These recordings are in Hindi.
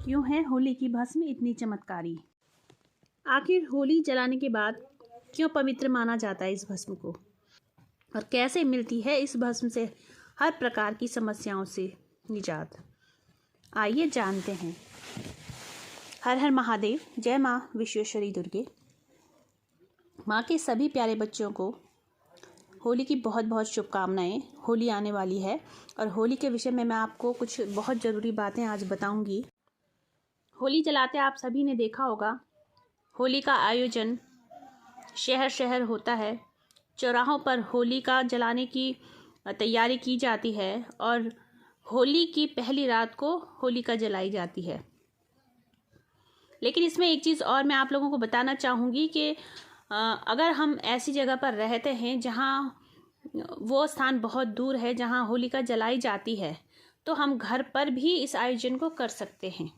क्यों है होली की भस्म इतनी चमत्कारी? आखिर होली जलाने के बाद क्यों पवित्र माना जाता है इस भस्म को, और कैसे मिलती है इस भस्म से हर प्रकार की समस्याओं से निजात? आइए जानते हैं। हर हर महादेव। जय माँ विश्वेश्वरी दुर्गे। माँ के सभी प्यारे बच्चों को होली की बहुत बहुत शुभकामनाएं। होली आने वाली है और होली के विषय में मैं आपको कुछ बहुत ज़रूरी बातें आज बताऊंगी। होली जलाते आप सभी ने देखा होगा, होली का आयोजन शहर शहर होता है। चौराहों पर होली का जलाने की तैयारी की जाती है और होली की पहली रात को होलिका जलाई जाती है। लेकिन इसमें एक चीज़ और मैं आप लोगों को बताना चाहूँगी कि अगर हम ऐसी जगह पर रहते हैं जहाँ वो स्थान बहुत दूर है जहाँ होलिका जलाई जाती है, तो हम घर पर भी इस आयोजन को कर सकते हैं।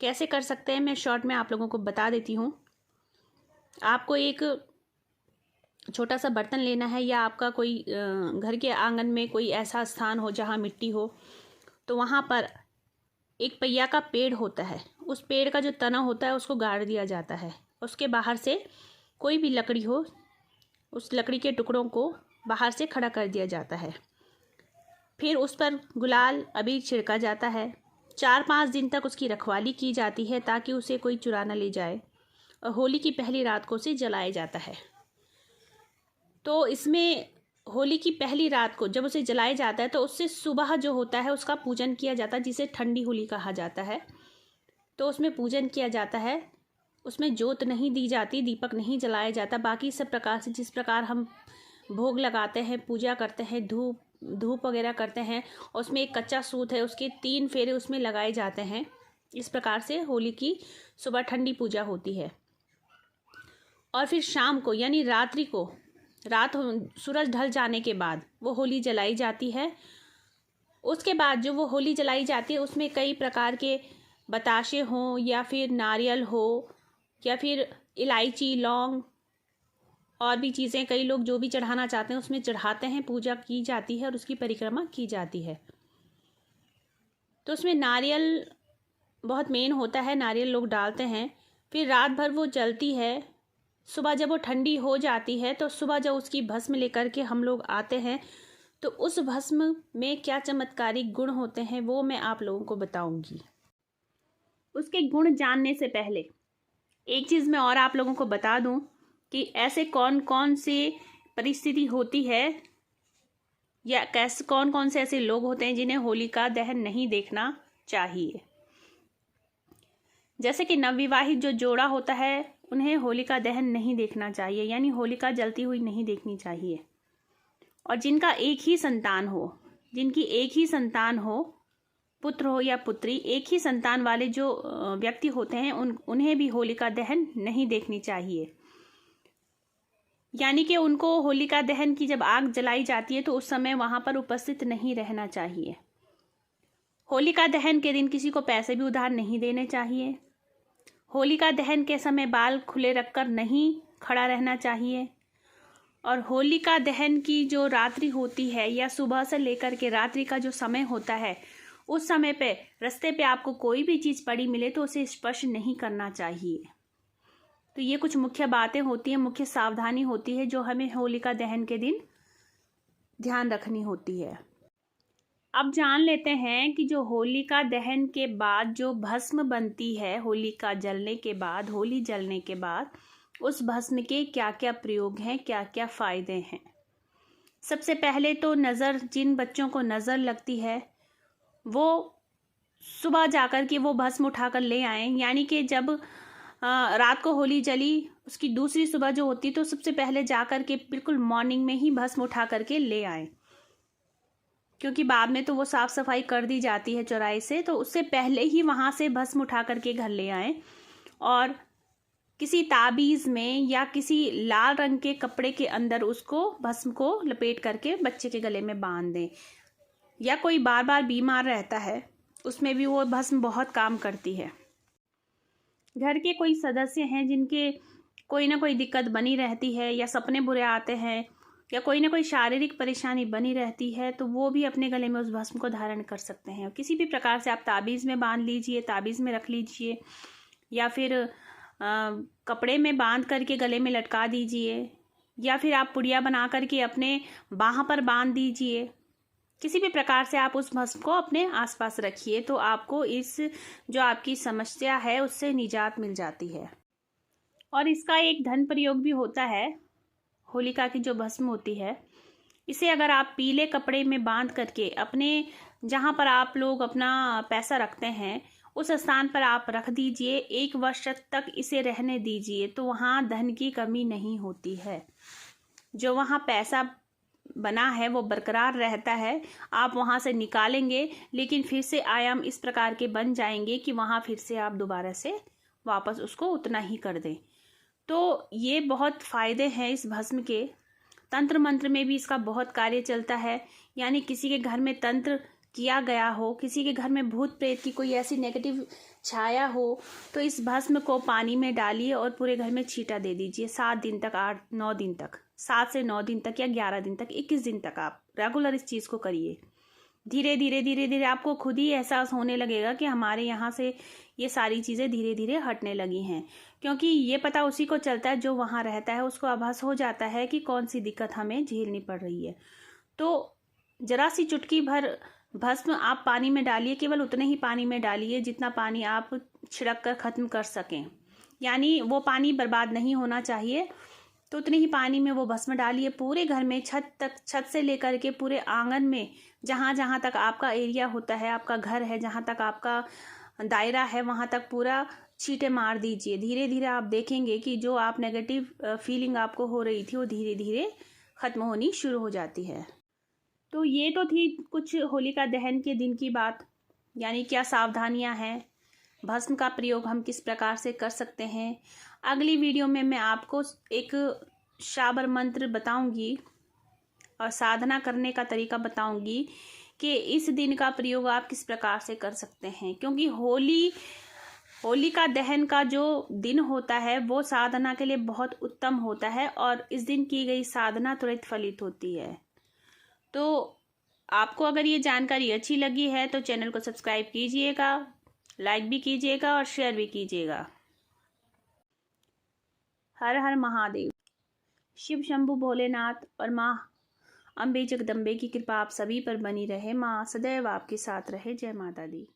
कैसे कर सकते हैं मैं शॉर्ट में आप लोगों को बता देती हूँ। आपको एक छोटा सा बर्तन लेना है, या आपका कोई घर के आंगन में कोई ऐसा स्थान हो जहाँ मिट्टी हो, तो वहाँ पर एक पहिया का पेड़ होता है। उस पेड़ का जो तना होता है उसको गाड़ दिया जाता है। उसके बाहर से कोई भी लकड़ी हो, उस लकड़ी के टुकड़ों को बाहर से खड़ा कर दिया जाता है। फिर उस पर गुलाल अबीर छिड़का जाता है। 4-5 दिन तक उसकी रखवाली की जाती है ताकि उसे कोई चुरा न ले जाए, और होली की पहली रात को उसे जलाया जाता है। तो इसमें होली की पहली रात को जब उसे जलाया जाता है तो उससे सुबह जो होता है उसका पूजन किया जाता है, जिसे ठंडी होली कहा जाता है। तो उसमें पूजन किया जाता है। उसमें जोत नहीं दी जाती, दीपक नहीं जलाया जाता। बाकी सब प्रकार से जिस प्रकार हम भोग लगाते हैं, पूजा करते हैं, धूप वगैरह करते हैं, और उसमें एक कच्चा सूत है, उसके 3 फेरे उसमें लगाए जाते हैं। इस प्रकार से होली की सुबह ठंडी पूजा होती है। और फिर शाम को यानी रात्रि को, सूरज ढल जाने के बाद वो होली जलाई जाती है। उसके बाद जो वो होली जलाई जाती है उसमें कई प्रकार के बताशे हों, या फिर नारियल हो, या फिर इलायची, लौंग और भी चीज़ें, कई लोग जो भी चढ़ाना चाहते हैं उसमें चढ़ाते हैं। पूजा की जाती है और उसकी परिक्रमा की जाती है। तो उसमें नारियल बहुत मेन होता है, नारियल लोग डालते हैं। फिर रात भर वो जलती है। सुबह जब वो ठंडी हो जाती है तो सुबह जब उसकी भस्म लेकर के हम लोग आते हैं, तो उस भस्म में क्या चमत्कारिक गुण होते हैं वो मैं आप लोगों को बताऊंगी। उसके गुण जानने से पहले एक चीज़ मैं और आप लोगों को बता दूं कि ऐसे कौन कौन से परिस्थिति होती है, या कैसे कौन कौन से ऐसे लोग होते हैं जिन्हें होलिका दहन नहीं देखना चाहिए। जैसे कि नवविवाहित जो जोड़ा होता है उन्हें होलिका दहन नहीं देखना चाहिए, यानी होलिका जलती हुई नहीं देखनी चाहिए। और जिनका एक ही संतान हो, जिनकी एक ही संतान हो, पुत्र हो या पुत्री, एक ही संतान वाले जो व्यक्ति होते हैं उन्हें भी होलिका दहन नहीं देखनी चाहिए। यानी कि उनको होलिका दहन की जब आग जलाई जाती है तो उस समय वहाँ पर उपस्थित नहीं रहना चाहिए। होलिका दहन के दिन किसी को पैसे भी उधार नहीं देने चाहिए। होलिका दहन के समय बाल खुले रखकर नहीं खड़ा रहना चाहिए। और होलिका दहन की जो रात्रि होती है, या सुबह से लेकर के रात्रि का जो समय होता है, उस समय पे रास्ते पे आपको कोई भी चीज़ पड़ी मिले तो उसे स्पर्श नहीं करना चाहिए। तो ये कुछ मुख्य बातें होती हैं, मुख्य सावधानी होती है जो हमें होलिका दहन के दिन ध्यान रखनी होती है। अब जान लेते हैं कि जो होलिका दहन के बाद जो भस्म बनती है, होलिका जलने के बाद, होली जलने के बाद उस भस्म के क्या क्या प्रयोग हैं, क्या क्या फ़ायदे हैं। सबसे पहले तो नज़र, जिन बच्चों को नज़र लगती है वो सुबह जाकर के वो भस्म उठाकर ले आएँ। यानी कि जब रात को होली जली, उसकी दूसरी सुबह जो होती तो सबसे पहले जाकर के बिल्कुल मॉर्निंग में ही भस्म उठा करके ले आएँ, क्योंकि बाद में तो वो साफ़ सफाई कर दी जाती है चौराहे से। तो उससे पहले ही वहाँ से भस्म उठा करके घर ले आएँ, और किसी ताबीज़ में या किसी लाल रंग के कपड़े के अंदर उसको भस्म को लपेट करके बच्चे के गले में बांध दें। या कोई बार बार बीमार रहता है, उसमें भी वो भस्म बहुत काम करती है। घर के कोई सदस्य हैं जिनके कोई ना कोई दिक्कत बनी रहती है, या सपने बुरे आते हैं, या कोई ना कोई शारीरिक परेशानी बनी रहती है तो वो भी अपने गले में उस भस्म को धारण कर सकते हैं। किसी भी प्रकार से आप ताबीज़ में बांध लीजिए, ताबीज़ में रख लीजिए, या फिर कपड़े में बांध करके गले में लटका दीजिए, या फिर आप पुड़िया बना करके अपने बाह पर बांध दीजिए। किसी भी प्रकार से आप उस भस्म को अपने आसपास रखिए तो आपको इस जो आपकी समस्या है उससे निजात मिल जाती है। और इसका एक धन प्रयोग भी होता है। होलिका की जो भस्म होती है, इसे अगर आप पीले कपड़े में बांध करके अपने जहाँ पर आप लोग अपना पैसा रखते हैं उस स्थान पर आप रख दीजिए, 1 वर्ष तक इसे रहने दीजिए, तो वहाँ धन की कमी नहीं होती है। जो वहाँ पैसा बना है वो बरकरार रहता है। आप वहाँ से निकालेंगे लेकिन फिर से आयाम इस प्रकार के बन जाएंगे कि वहाँ फिर से आप दोबारा से वापस उसको उतना ही कर दें। तो ये बहुत फ़ायदे हैं इस भस्म के। तंत्र मंत्र में भी इसका बहुत कार्य चलता है। यानी किसी के घर में तंत्र किया गया हो, किसी के घर में भूत प्रेत की कोई ऐसी नेगेटिव छाया हो, तो इस भस्म को पानी में डालिए और पूरे घर में छींटा दे दीजिए 7 दिन तक, 8-9 दिन तक, 7 से 9 दिन तक या 11 दिन तक, 21 दिन तक आप रेगुलर इस चीज़ को करिए। धीरे धीरे धीरे धीरे आपको खुद ही एहसास होने लगेगा कि हमारे यहाँ से ये सारी चीज़ें धीरे धीरे हटने लगी हैं। क्योंकि ये पता उसी को चलता है जो वहाँ रहता है, उसको आभास हो जाता है कि कौन सी दिक्कत हमें झेलनी पड़ रही है। तो जरा सी चुटकी भर भस्म आप पानी में डालिए, केवल उतने ही पानी में डालिए जितना पानी आप छिड़क कर ख़त्म कर सकें। यानी वो पानी बर्बाद नहीं होना चाहिए, तो उतने ही पानी में वो भस्म डालिए। पूरे घर में छत से लेकर के पूरे आंगन में जहाँ जहाँ तक आपका एरिया होता है, आपका घर है, जहाँ तक आपका दायरा है, वहाँ तक पूरा छींटे मार दीजिए। धीरे धीरे आप देखेंगे कि जो आप नेगेटिव फीलिंग आपको हो रही थी वो धीरे धीरे ख़त्म होनी शुरू हो जाती है। तो ये तो थी कुछ होलिका दहन के दिन की बात, यानी क्या सावधानियां हैं, भस्म का प्रयोग हम किस प्रकार से कर सकते हैं। अगली वीडियो में मैं आपको एक शाबर मंत्र बताऊंगी और साधना करने का तरीका बताऊंगी कि इस दिन का प्रयोग आप किस प्रकार से कर सकते हैं। क्योंकि होलिका दहन का जो दिन होता है वो साधना के लिए बहुत उत्तम होता है और इस दिन की गई साधना तुरंत फलित होती है। तो आपको अगर ये जानकारी अच्छी लगी है तो चैनल को सब्सक्राइब कीजिएगा, लाइक भी कीजिएगा और शेयर भी कीजिएगा। हर हर महादेव। शिव शंभु भोलेनाथ और माँ अम्बे जगदम्बे की कृपा आप सभी पर बनी रहे। माँ सदैव आपके साथ रहे। जय माता दी।